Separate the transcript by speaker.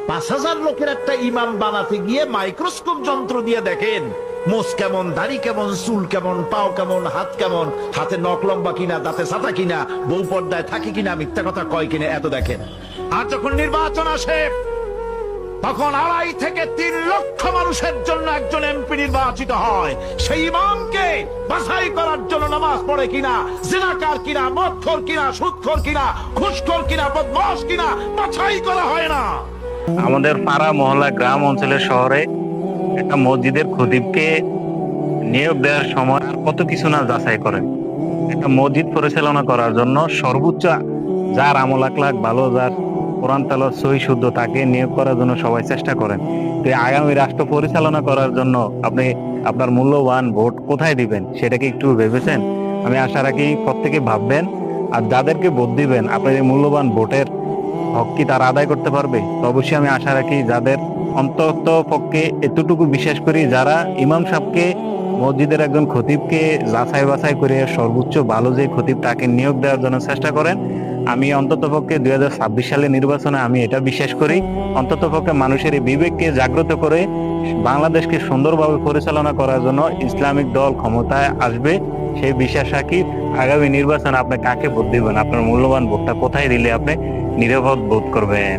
Speaker 1: 5,000 লোকের একটা ইমাম বানাতে গিয়ে মাইক্রোস্কোপ যন্ত্র দিয়ে দেখেন মোষ কেমন, দাড়ি কেমন, চুল কেমন, পাও কেমন, হাত কেমন, হাতে নখ লম্বা কিনা, দাঁতে ছাতা কিনা, বউ পর্দায় থাকে কিনা, মিথ্যা কথা কয় কিনা, এত দেখেন। আর যখন নির্বাচন আসে তখন 2.5 থেকে 3 লক্ষ মানুষের জন্য একজন এমপি নির্বাচিত হয়। সেই ইমামকে বাছাই করার জন্য নামাজ পড়ে কিনা, জিনাকার কিনা, মদখোর কিনা, সুদখোর কিনা, ঘুষখোর কিনা, বদমাশ কিনা বাছাই করা হয় না।
Speaker 2: আমাদের পাড়া মহল্লা গ্রাম অঞ্চলের শহরে একটা মসজিদের খতিবকে নিয়োগ দেওয়ার সময় আর কত কিছু না যাচাই করেন। একটা মসজিদ পরিচালনা করার জন্য সর্বোচ্চ যার আমল আখলাক ভালো, যার কোরআন তেলাওয়াত সহি শুদ্ধ, তাকে নিয়োগ করার জন্য সবাই চেষ্টা করেন। তো এই আগামী রাষ্ট্র পরিচালনা করার জন্য আপনি আপনার মূল্যবান ভোট কোথায় দিবেন সেটাকে একটু ভেবেছেন? আমি আশা রাখি প্রত্যেকে ভাববেন। আর যাদেরকে ভোট দিবেন আপনার এই মূল্যবান ভোটের হক কি তারা আদায় করতে পারবে? তো অবশ্যই আমি আশা রাখি যাদের অন্তত পক্ষে এতটুকু বিশ্বাস করি, যারা ইমাম সাহেবকে মসজিদের একজন খতিবকে যাচাই বাছাই করে সর্বোচ্চ ভালো যে খতিব তাকে নিয়োগ দেওয়ার জন্য চেষ্টা করেন। আমি অন্তত পক্ষে 2026 সালের নির্বাচনে আমি এটা বিশ্বাস করি, অন্তত পক্ষে মানুষের এই বিবেককে জাগ্রত করে বাংলাদেশকে সুন্দরভাবে পরিচালনা করার জন্য ইসলামিক দল ক্ষমতায় আসবে সেই বিশ্বাস রাখি। আগামী নির্বাচনে আপনি কাকে ভোট দিবেন, আপনার মূল্যবান ভোটটা কোথায় দিলে আপনি নিরাপদ বোধ করবেন?